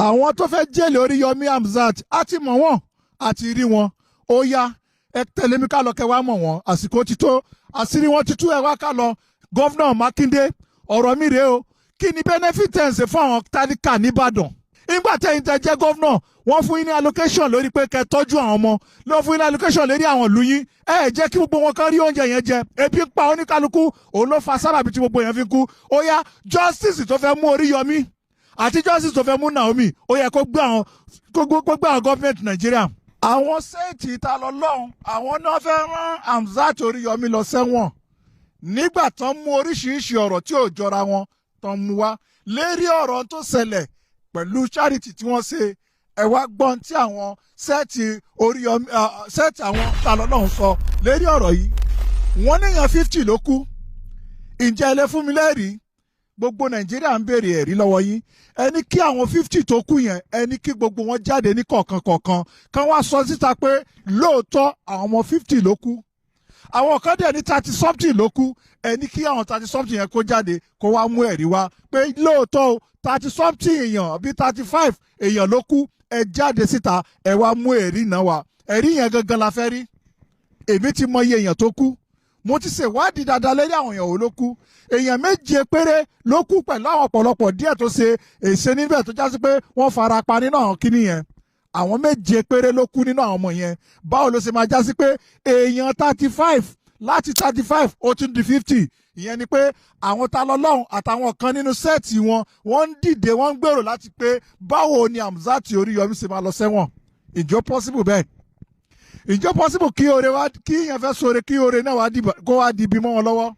àwọn tó fẹ́ jẹ́lẹ̀ Oríyọmí Hamzat á ti mọ̀ wọ́n àti rí wọn ó yá ẹ tẹ̀lé mi ká lọ kẹ́ wá mọ̀ wọ́n àsìkò ti tó àṣírí wọn ti tú ẹ wá ká lọ gọ́vnà Makinde ọ̀rọ̀ mi rèé o kí ni benefit ẹ̀ ń ṣe fún àwọn tálíkà nìbàdàn nígbà tẹ̀yin tẹ́ jẹ́ gọ́vnà wọ́n fún yín ní allocation lórí pé kẹ́ tọ́jú àwọn ọmọ ló fún yín ní allocation lórí àwọn ìlú yín ẹ jẹ́ kí gbogbo wọn kan rí oúnjẹ yẹn jẹ ebi ń pa oníkálukú òun ló fa sábàbí tí gbogbo yẹn fi kú ó yá justice tó fẹ́ mú Oríyọmí àti justice tó fẹ́ mú Naomi ó yẹ kó gbé àwọn gọ́ọ̀mẹ̀ntì Nàìjíríà àwọn sẹ́ẹ̀tì ìta lọ́lọ́run àwọn náà fẹ́ rán Hamzat Oríyọmí lọ sẹ́wọ̀n nígbà tán mú oríṣiríṣi ọ̀rọ̀ tí ò jọra wọn tán mú wá lérí ọ̀rọ̀ tó ṣẹlẹ̀ pẹ̀lú charity tí wọ́n ṣe ẹ wá gbọ́n tí àwọn sẹ́ẹ̀tì Oríyọmí sẹ́ẹ̀tì àwọn ìta lọ́lọ́run sọ lérí ọ̀rọ̀ yìí wọ́n níyàn 50 ló kú ǹjẹ́ ẹ lè fún mi lẹ́rìí gbogbo Nàìjíríà ń béèrè ẹ̀rí lọ́wọ́ yín ẹni kí àwọn 50 tó kú yẹn ẹni kí gbogbo wọn jáde ní kọ̀ọ̀kan kan wá sọ síta pé lóòótọ́ àwọn ọmọ 50 ló kú àwọn kan dẹ̀ ní 30 something ló kú ẹni kí àwọn 30 something yẹn kó jáde kó wá mú ẹ̀rí wá pé lóòótọ́ o 30 something èèyàn bí 35 èèyàn ló kú ẹ jáde síta ẹ wá mú ẹ̀rí náà wá ẹ̀rí yẹn gangan la fẹ́ rí èmi ti mọ iye èèyàn tó kú mo ti ṣèwádìí dáadáa lórí àwọn èèyàn wo ló kú èèyàn méje péré ló kú pẹ̀lú àwọn ọ̀pọ̀lọpọ̀ díẹ̀ tó ṣe èṣe níbẹ̀ tó jásí pé wọ́n fara pa nínú àwọn kíní yẹn àwọn méje péré ló kú nínú àwọn ọmọ yẹn báwo ló ṣe máa jásí pé èèyàn 35 láti 35 ó tún di 50 ìyẹn ni pé àwọn ta lọ́lọ́run àtàwọn kan nínú sẹ́ẹ̀tì wọn wọ́n ń dìde wọ́n ń gbèrò láti pé báwo ni Hamzat Oríyọmí ṣe máa lọ sẹ́wọ̀n ìjọ possible bẹ́ẹ̀ ìjọ possible kí oore wá kí yẹn fẹ́ sọ̀rọ̀ kí oore náà wá di ibi mọ́ wọn lọ́wọ́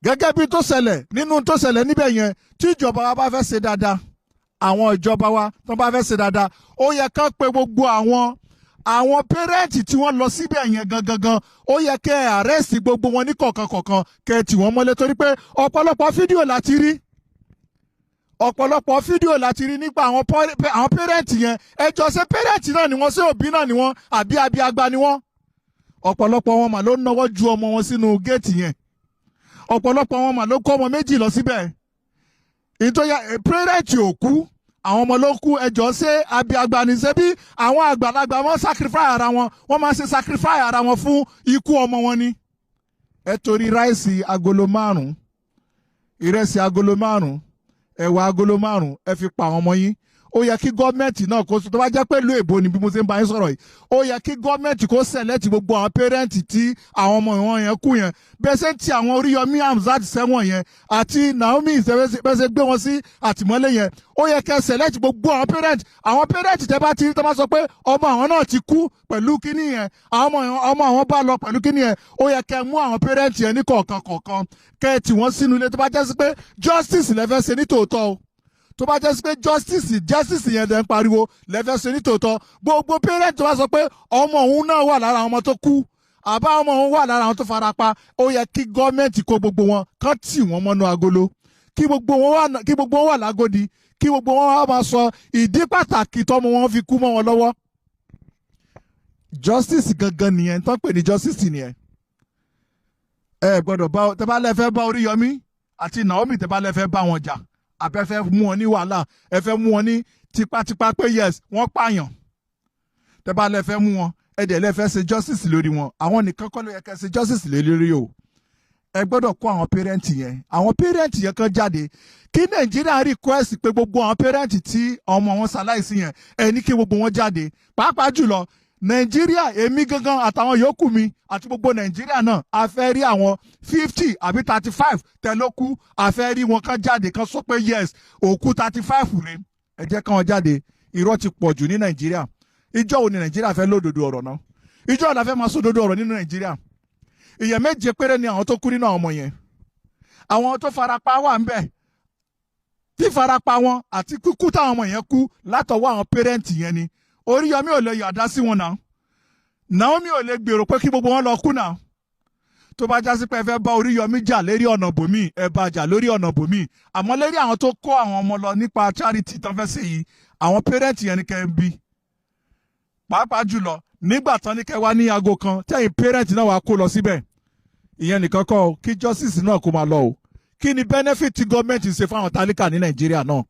gẹ́gẹ́ bí tó ṣẹlẹ̀ nínú tó ṣẹlẹ̀ níbẹ̀ yẹn tí ìjọba wa bá fẹ́ ṣe dáadáa àwọn ìjọba wa tó bá fẹ́ ṣe dáadáa ó yẹ ká pé gbogbo àwọn pẹ́rẹ́ǹtì tí wọ́n lọ síbẹ̀ yẹn gangan ó yẹ kẹ́ ẹ̀ àrẹ́sì gbogbo wọn ní kọ̀ọ̀kan kẹ́ ẹ̀ tì wọ́n mọ́lé torí pé ọ̀pọ̀lọpọ̀ fídíò láti rí nípa àwọn pẹ́rẹ́ǹtì yẹn ẹjọ́ ṣe pẹ́rẹ́ǹtì náà ni wọ́n ṣé òbí náà ni wọ́n àbí abiagba ni wọ́n ọ̀pọ̀lọpọ̀ wọn mà ló náwó ju ọmọ wọn sínú géètì yẹn ọ̀pọ̀lọpọ̀ wọn mà ló kó ọmọ méjì lọ síbẹ̀ ìtòyà pẹ́rẹ́ǹtì ò kú àwọn ọmọ ló kú ẹjọ́ ṣé abiagba ni ṣe bí àwọn àgbàlagbà wọn sacrifice ara wọn wọ́n máa ṣe sacrifice ara wọn fún ikú ọmọ wọn ni ẹ torí ráìsì agolo 5 ìrẹsì agolo 5 ẹ̀wà agolo 5 ẹ fi pa àwọn ọmọ yín ó yẹ kí gọ́ọ̀mẹ̀ntì náà kó tó bá jẹ́ pé ìlú èbó ni bí mo ṣe ń bá yín sọ̀rọ̀ yìí ó yẹ kí gọ́ọ̀mẹ̀ntì kó sẹ̀lẹ́tì gbogbo àwọn pẹ́rẹ́ǹtì tí àwọn ọmọ wọn yẹn kú yẹn bẹ́ẹ̀ ṣe ń ti àwọn Oríyọmí Hamzat sẹ́wọ̀n yẹn àti Naomi bẹ́ẹ̀ ṣe gbé wọn sí àtìmọ́lé yẹn ó yẹ kẹ́ sẹ̀lẹ́tì gbogbo àwọn pẹ́rẹ́ǹtì tẹ́ bá ti rí tẹ́ bá sọ pé ọmọ àwọn náà ti kú pẹ̀lú kíní yẹn àwọn ọmọ àwọn bá lọ pẹ̀lú kíní yẹn ó yẹ kẹ́ mú àwọn pẹ́rẹ́ǹtì yẹn ní kọ̀ọ̀kan kẹ́ tì wọ́n sínú ilé tó bá jẹ́ sí pé justice lẹ́fẹ́ ṣe ní tòótọ́ o tó bá jẹ́ sí pé justice yẹn dẹ̀ ń pariwo lẹ́fẹ́ ṣe ní tòótọ́ gbogbo parent tó bá sọ pé ọmọ òun náà wà lára àwọn ọmọ tó kú àbá ọmọ òun wà lára àwọn tó fara pa ó yẹ kí gọ́ọ̀mẹ̀ntì kó gbogbo wọn kán tì wọ́n mọ́nú agolo kí gbogbo wọn wà lágodi kí gbogbo wọn wá máa sọ ìdí pàtàkì tọ́mọ wọn fi kú mọ́ wọn lọ́wọ́ justice gangan nìyẹn tán pè ní justice nìyẹn ẹ gbọ́dọ̀ bá tẹ́ bá lẹ fẹ́ bá Oríyọmí àti Naomi tẹ́ bá lẹ fẹ́ bá wọn jà àbẹ fẹ́ mú wọn ní wàhálà ẹ fẹ́ mú wọn ní tipátipá pé yes wọ́n pààyàn tẹ́ bá lẹ fẹ́ mú wọn ẹ dẹ̀ lẹ fẹ́ ṣe justice lórí wọn àwọn nìkan kọ́ ló yẹ kẹ́ ṣe justice lórí o ẹ gbọ́dọ̀ kó àwọn pẹ́rẹ́ǹtì yẹn kan jáde kí Nàìjíríà request pé gbogbo àwọn pẹ́rẹ́ǹtì tí ọmọ wọn ṣaláìsí yẹn ẹ ní kí gbogbo wọn jáde pàápàá jùlọ Nàìjíríà èmi gangan àtàwọn yòókù mi àti gbogbo Nàìjíríà náà a fẹ́ rí àwọn 50 àbí 35 tẹ́lókù a fẹ́ rí wọn kan jáde kan sọ pé yes òkú 35 rèé ẹ jẹ́ káwọn jáde irọ́ ti pọ̀ jù ní Nàìjíríà ìjọ wo ni Nàìjíríà fẹ́ lódodo ọ̀rọ̀ náà ìjọ wo la fẹ́ máa sódodo ọ̀rọ̀ nínú Nàìjíríà èèyàn méje péré ni àwọn tó kú nínú àwọn ọmọ yẹn àwọn tó farapa wà ń bẹ̀ tí farapa wọn àti kíkú táwọn ọmọ yẹn kú látọwọ́ àwọn pẹ́rẹ́ǹtì yẹn ni Oríyọmí ò lè yọ̀dá sí wọn náà Naomi ò lè gbèrò pé kí gbogbo wọn lọ kú náà tó bá jásí pé ẹ fẹ́ bá Oríyọmí jà lérí ọ̀nà bòmí ẹ bá jà lórí ọ̀nà bòmí àmọ́ lérí àwọn tó kó àwọn ọmọ lọ nípa charity tán fẹ́ ṣe yìí àwọn pẹ́rẹ́ǹtì yẹn ni kẹ́ ń bí pàápàá jùlọ nígbà tán ní kẹ́ wá ní aago kan tẹ́yìn pẹ́rẹ́ǹtì náà wá kó lọ síbẹ̀ ìyẹn nìkan kọ́ kí justice náà kó máa lọ o kí ni benefit tí gọ́ọ̀mẹ̀ntì ṣe fún àwọn tálíkà ní Nàìjíríà náà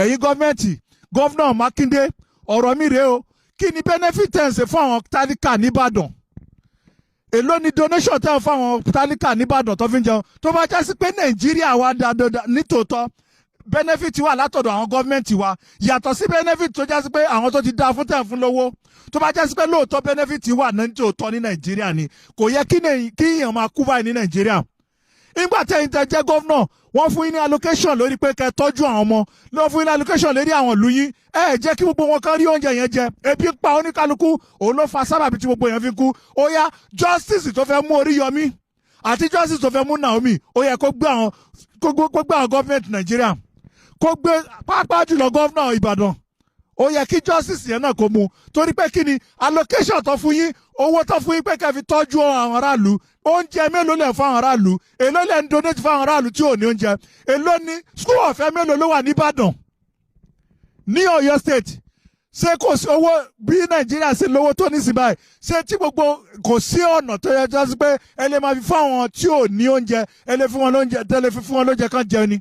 ẹ̀yin gọ́ọ̀mẹ̀ntì gọ́vnà Makinde ọ̀rọ̀ mi rèé o kí ni benefit ẹ̀ ń ṣe fún àwọn tálíkà nìbàdàn èló ni donation tẹ́ fún àwọn tálíkà nìbàdàn tó fi ń jẹun tó bá jẹ́ sí pé Nàìjíríà wa dáadáa nítòótọ́ benefit wà látọ̀dọ̀ àwọn gọ́ọ̀mẹ̀ntì wa yàtọ̀ sí benefit tó jẹ́ sí pé àwọn tó ti dá fún tẹ̀ fún lówó tó bá jẹ́ sí pé lóòótọ́ benefit wà nítòótọ́ ní Nàìjíríà ni kò yẹ kí èèyàn máa kú báyìí ní Nàìjíríà nígbà tẹ́yìn tẹ́ jẹ́ gọ́vnà wọ́n fún yín ní allocation lórí pé kẹ́ tọ́jú àwọn ọmọ lọ́wọ́ fún yín ní allocation lórí àwọn ìlú yín jẹ́ kí gbogbo wọn kan rí oúnjẹ yẹn jẹ ebi ń pa oníkálukú òun ló fa sábàbí tí gbogbo yẹn fi kú ó yá justice tó fẹ́ mú Oríyọmí àti justice tó fẹ́ mú Naomi ó yẹ kó gbé àwọn gọ́ọ̀mẹ̀ntì Nàìjíríà kó gbé pàápàá jùlọ gọ́vnà Ìbàdàn ó yẹ kí justice yẹn náà kó mú torí pé kí ni allocation tó fún yín owó tó fún yín pé kẹ́ fi tọ́jú àwọn aráàlú oúnjẹ mélòó lẹ̀ fún àwọn aráàlú èló lẹ̀ ń donate fún àwọn aráàlú tí ò ní oúnjẹ èló ní school ọ̀fẹ́ mélòó ló wà ní Ìbàdàn ní Ọ̀yọ́ state ṣé kò sí owó bí Nàìjíríà ṣe lówó tó ní sí báyìí ṣé tí gbogbo kò sí ọ̀nà tó yẹ jásí pé ẹ lè máa fi fún àwọn tí ò ní oúnjẹ ẹ lè fún wọn lóúnjẹ tẹ́lẹ̀ fi fún wọn lóúnjẹ kan jẹun ni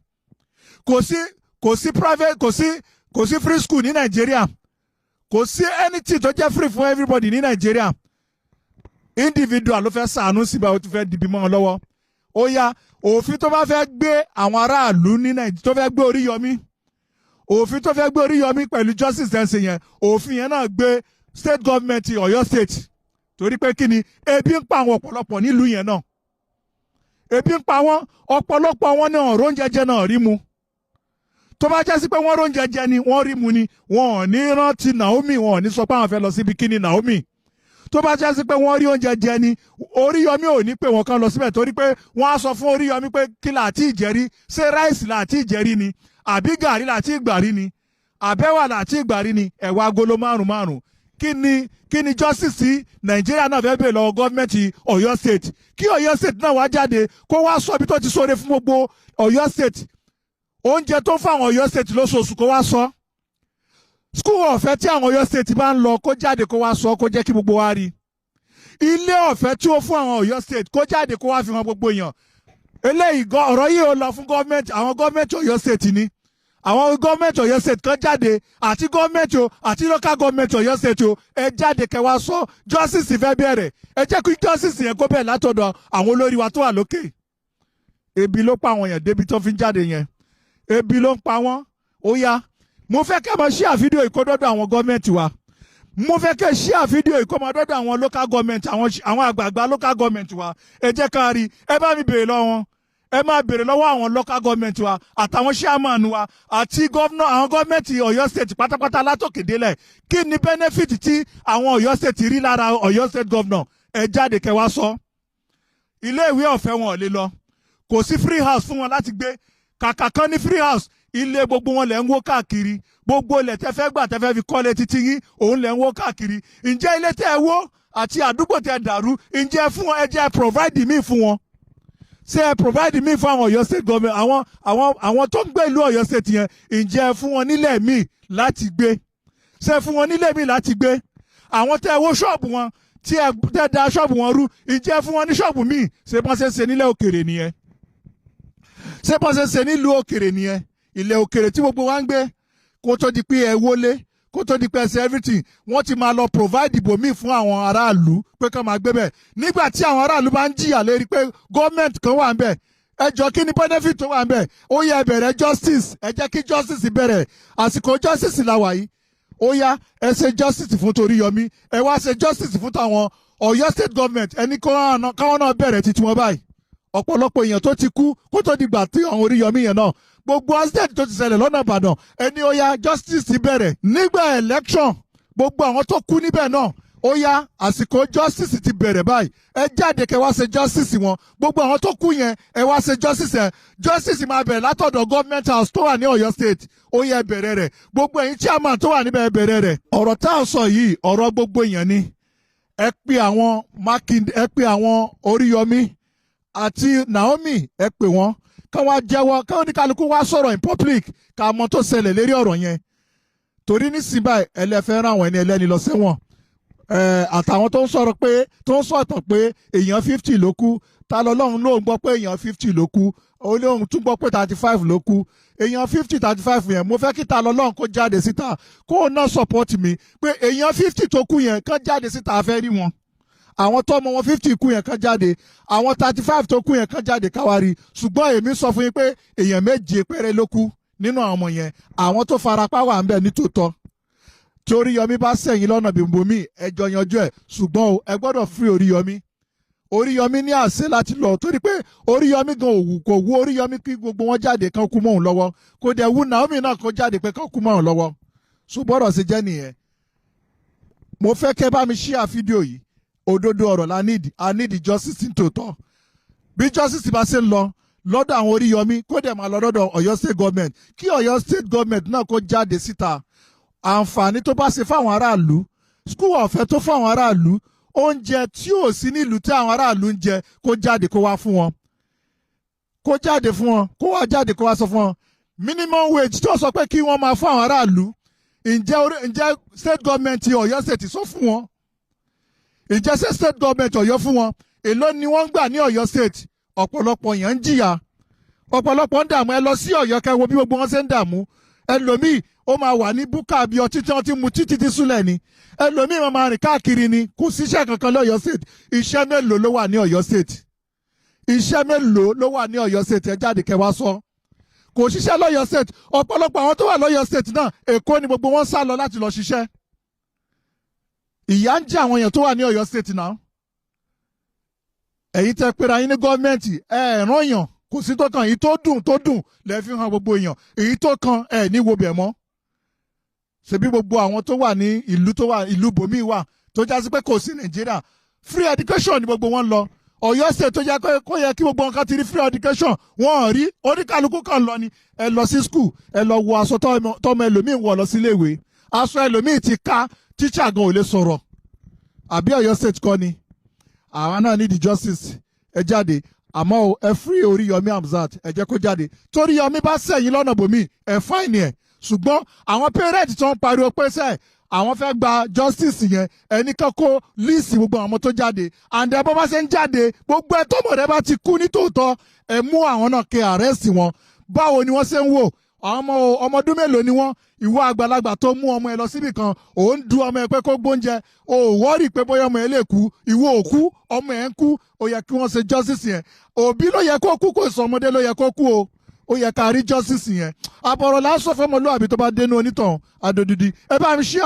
kò sí private kò sí free school ní Nàìjíríà kò sí anything tó jẹ́ free for everybody ní Nàìjíríà individual ló fẹ́ ṣàánú síbẹ̀ ó ti fẹ́ dìbì mọ́ ọ lọ́wọ́ ó yá òfin tó bá fẹ́ gbé àwọn aráàlú ní Nàìjíríà tó fẹ́ gbé Oríyọmí òfin tó fẹ́ gbé Oríyọmí pẹ̀lú justice ẹ̀sìn yẹn òfin yẹn náà gbé state government Ọ̀yọ́ state torí pé kí ni ebi ń pa àwọn ọ̀pọ̀lọpọ̀ nílùú yẹn náà ebi ń pa wọn ọ̀pọ̀lọpọ̀ wọn ní ọ̀rọ̀ oúnjẹ jẹ náà rí mu tó bá jẹ́ sí pé wọ́n róúnjẹ jẹ ni wọ́n rí mu ni wọn ò ní rántí Naomi wọn ò ní sọ pé àwọn fẹ́ lọ síbi kíni Naomi tó bá jẹ́ sí pé wọ́n rí oúnjẹ jẹ ni Oríyọmí ò ní pé wọ́n kàn lọ síbẹ̀ torí pé wọ́n á sọ fún Oríyọmí pé kí làtí ìjẹ́rí ṣé ráìsì làtí ìjẹ́rí ni àbí gàrí làtí ìgbàrí ni àbẹ́wà làtí ìgbàrí ni ẹ̀wà agolo márùn-ún kí ni justice Nàìjíríà náà fẹ́ bèèrè lọ́wọ́ gọ́ọ̀mẹ̀ntì Ọ̀yọ́ state kí Ọ̀yọ́ state náà wá jáde kó wá sọ ibi tó ti sóore fún gbogbo Ọ̀yọ́ state oúnjẹ tó fún àwọn Ọ̀yọ́ state lóṣooṣù kó wá sọ school ọ̀fẹ́ tí àwọn Ọ̀yọ́ state bá ń lọ kó jáde kó wá sọ kó jẹ́ kí gbogbo wa rí ilé ọ̀fẹ́ tí ó fún àwọn Ọ̀yọ́ state kó jáde kó wá fi hàn gbogbo èèyàn eléyìí ọ̀rọ̀ yìí ó lọ fún gọ́ọ̀mẹ̀ntì àwọn gọ́ọ̀mẹ̀ntì Ọ̀yọ́ state ni àwọn gọ́ọ̀mẹ̀ntì Ọ̀yọ́ state kan jáde àti gọ́ọ̀mẹ̀ntì o àti local gọ́ọ̀mẹ̀ntì Ọ̀yọ́ state o ẹ jáde kẹ́ wá sọ justice fẹ́ bẹ̀rẹ̀ ẹ jẹ́ kí justice yẹn kó bẹ̀rẹ̀ látọ̀dọ̀ àwọn olórí wa tó wà lókè ebi ló pa àwọn èèyàn débi tó fi ń jáde yẹn ebi ló ń pa wọ́n ó yá mo fẹ́ kẹ́ máa share fídíò ìkódọ́dọ̀ àwọn gọ́ọ̀mẹ̀ntì wa mo fẹ́ kẹ́ share fídíò ìkómọdọ́dọ̀ àwọn local government àwọn àgbààgbà local government wa ẹ jẹ́ ká rí ẹ bá mi béèrè lọ́wọ́ wọn ẹ máa béèrè lọ́wọ́ àwọn local government wa àtàwọn chairman wa àti governor àwọn gọ́ọ̀mẹ̀ntì Ọ̀yọ́ state pátápátá látòkè délẹ̀ kí ni benefit tí àwọn Ọ̀yọ́ state rí lára Ọ̀yọ́ state governor ẹ jáde kẹ́ wá sọ ilé ìwé ọ̀fẹ́ wọn ò lè lọ kò sí free house fún wọn láti gbé kàkà kan ní free house ilé gbogbo wọn lẹ̀ ń wó káàkiri gbogbo ilẹ̀ tẹ́ fẹ́ gbà tẹ́ fẹ́ fi kọ́lé títí yín òun lẹ̀ ń wó káàkiri ǹjẹ́ ilé tẹ́ ẹ wó àti àdúgbò tẹ́ dàrú ǹjẹ́ fún ẹ jẹ́ provide míì fún wọn ṣé ẹ provide míì fún àwọn Ọ̀yọ́ state government àwọn tó ń gbé ìlú Ọ̀yọ́ state yẹn ǹjẹ́ fún wọn nílẹ̀ míì láti gbé ṣé fún wọn nílẹ̀ míì láti gbé àwọn tẹ́ ẹ wó ṣọ́ọ̀bù wọn tí ẹ tẹ́ da ṣọ́ọ̀bù wọn rú ǹjẹ́ fún wọn ní ṣọ́ọ̀bù míì ṣé bọ́n ṣe ń ṣe nílẹ̀ òkèrè nìyẹn ṣé bọ́n ṣe ń ṣe nílùú òkèrè nìyẹn ilẹ̀ òkèrè tí gbogbo wa ń gbé kó tó di pé ẹ wọlé kó tó di pé ẹ ṣe everything wọ́n ti máa lọ provide ibòmíì fún àwọn aráàlú pé kán máa gbé bẹ̀ nígbà tí àwọn aráàlú bá ń jìyà lérí pé gọ́ọ̀mẹ̀ntì kan wà ń bẹ̀ ẹ jọ kí ni benefit tó wà ń bẹ̀ ó yẹ bẹ̀rẹ̀ justice ẹ jẹ́ kí justice bẹ̀rẹ̀ àsìkò justice la wà yìí ó yá ẹ ṣe justice fún Toríyọmí ẹ wá ṣe justice fún tàwọn Ọ̀yọ́ state government ẹni káwọn náà bẹ̀rẹ̀ títí wọn báyìí ọ̀pọ̀lọpọ̀ èèyàn tó ti kú kó tó dìgbà tí àwọn Oríyọmí yẹn náà gbogbo accident tó ti ṣẹlẹ̀ lọ́nà Ìbàdàn ẹni ó yá justice ti bẹ̀rẹ̀ nígbà election gbogbo àwọn tó kú níbẹ̀ náà ó yá àsìkò justice ti bẹ̀rẹ̀ báyìí ẹ jáde kẹ́ wá ṣe justice wọn gbogbo àwọn tó kú yẹn ẹ wá ṣe justice ẹ justice máa bẹ̀rẹ̀ látọ̀dọ̀ government house tó wà ní Ọ̀yọ́ state ó yẹ bẹ̀rẹ̀ rẹ̀ gbogbo ẹ̀yin chairman tó wà níbẹ̀ bẹ̀rẹ̀ rẹ̀ ọ̀rọ̀ tá à ń sọ yìí ọ̀rọ̀ gbogbo èèyàn ni ẹ pe àwọn Makinde ẹ pe àwọn Oríyọmí àti Naomi ẹ pè wọ́n ká wá jẹ́wọ́ ká oníkálukú wá sọ̀rọ̀ in public ká mọ̀ tó ṣẹlẹ̀ lérí ọ̀rọ̀ yẹn torí nísìnyí báyìí ẹlẹ́fẹ́ rán àwọn ẹni ẹlẹ́ni lọ sẹ́wọ̀n àtàwọn tó ń sọ̀rọ̀ pé tó ń sọ̀tàn pé èèyàn 50 ló kú ta lọ́lọ́run ló ń gbọ́ pé èèyàn 50 ló kú olóhùn tún gbọ́ pé 35 ló kú èèyàn 50 35 yẹn mo fẹ́ kí ta lọ́lọ́run kó jáde síta kó o náà support mi pé èèyàn 50 tó kú yẹn kán jáde síta a fẹ́ rí wọn àwọn tọ́mọ wọn 50 kú yẹn kán jáde àwọn 35 tó kú yẹn kán jáde káwárí ṣùgbọ́n èmi sọ fún yín pé èèyàn 7 péré ló kú nínú àwọn ọmọ yẹn àwọn tó farapa wà ń bẹ̀ nítòótọ́ tí Oríyọmí bá sẹ́yìn lọ́nà bímbòmí ẹjọ́ yanjú ẹ̀ ṣùgbọ́n o ẹ gbọ́dọ̀ free Oríyọmí ní àṣẹ láti lọ torí pé Oríyọmí gan òwú kò wú Oríyọmí kí gbogbo wọn jáde kan kú mọ́ òun lọ́wọ́ kò dẹ̀ wú Naomi náà kó jáde pé kan kú mọ́ òun lọ́wọ́ ṣùgbọ́n ọ̀rọ̀ sì jẹ́ nìyẹn mo fẹ́ kẹ́ bá mi share fídíò yìí òdodo ọ̀rọ̀ I need justice ní tòótọ́ bí justice bá ṣe ń lọ lọ́dọ̀ àwọn Oríyọmí kó dẹ̀ máa lọ lọ́dọ̀ Ọ̀yọ́ state government kí Ọ̀yọ́ state government náà kó jáde síta àǹfààní tó bá ṣe fáwọn aráàlú skul ọ̀fẹ́ tó fáwọn aráàlú oúnjẹ tí ò sí nílùú tí àwọn aráàlú ń jẹ kó jáde kó wá fún wọn kó jáde fún wọn kó wá jáde kó wá sọ fún wọn minimum wage tó sọ pé kí wọ́n máa fún àwọn aráàlú ǹjẹ́ state government Ọ̀yọ́ state sọ fún wọn ǹjẹ́ state government Ọ̀yọ́ fún wọn èló ni wọ́n ń gbà ní Ọ̀yọ́ state ọ̀pọ̀lọpọ̀ yẹn ń jìyà ọ̀pọ̀lọpọ̀ ń dààmú ẹ lọ sí Ọ̀yọ́ kẹ́ wo bí gbogbo wọn ṣe ń dààmú ẹlòmíì ó máa wà ní búkà bí ọtí tí wọ́n ti mu títí tí súlẹ̀ ni ẹlòmíì máa rìn káàkiri ni kò síṣẹ́ kankan lọ́yọ́ state iṣẹ́ mélòó ló wà ní Ọ̀yọ́ state iṣẹ́ mélòó ló wà ní Ọ̀yọ́ state ẹ jáde kẹ́ wá sọ kò ṣiṣẹ́ lọ́yọ́ state ọ̀pọ̀lọpọ̀ àwọn tó wà lọ́yọ́ state náà Èkó ni gbogbo wọn sá lọ láti lọ ṣiṣẹ́ ìyà ń jẹ àwọn èèyàn tó wà ní Ọ̀yọ́ state náà ẹ̀yin tẹ́ pera yín ní gọ́ọ̀mẹ̀ntì ẹ̀ẹ̀ràn èèyàn kò sí tó kan èyí tó dùn lẹ́ẹ̀ fi hàn gbogbo èèyàn èyí tó kan ẹ̀ ní wo bẹ̀ mọ́ ṣebí gbogbo àwọn tó wà ní ìlú bòmí wà tó já sí pé kò sí Nàìjíríà free education ni gbogbo wọn lọ Ọ̀yọ́ state tó jẹ́ pé kó yẹ kí gbogbo nǹkan ti rí free education wọn ò rí oníkálukú kan lọ ni ẹ lọ sí school ẹ lọ wọ aṣọ tọmọ ẹlòmíì wọ̀ lọ sí iléèwé aṣọ ẹlòmíì ti ká tíṣà gan ò lè sọ̀rọ̀ àbí Ọ̀yọ́ state kọ́ ni àwọn náà need justice ẹ jáde àmọ́ ẹ free Oríyọmí Hamzat ẹ jẹ́ kó jáde torí Yọmí bá sẹ́yìn lọ́nà bòmí ẹ fáìní ẹ̀ ṣùgbọ́n àwọn parent tó ń pariwo pé sẹ́ẹ̀ àwọn fẹ́ gba justice yẹn ẹni kan kó líìsì gbogbo àwọn tó jáde and ẹ bọ́ bá ṣe ń jáde gbogbo ẹ tọ́mọ̀ rẹ bá ti kú ní tòótọ́ ẹ mú àwọn náà kẹ́ arrest wọn báwo ni wọ́n ṣe ń wò àwọn ọmọ ọdún mélòó ni wọ́n ìwọ àgbàlagbà tó mú ọmọ ẹ lọ síbì kan ò ń du ọmọ ẹ pé kó gbóúnjẹ ò wọ́ọ̀rì pé bóyá ọmọ ẹ lè kú ìwọ ò kú ọmọ ẹ ń kú ó yẹ kí wọ́n ṣe justice yẹn òbí ló yẹ kó kú kò sọ ọmọdé ló yẹ kó kú o ó yẹ ká rí justice yẹn àbọ̀rọ̀ là ń sọ fọmọlúwàbí tó bá dénú onítàn adòdìdí ẹ bá mi ṣí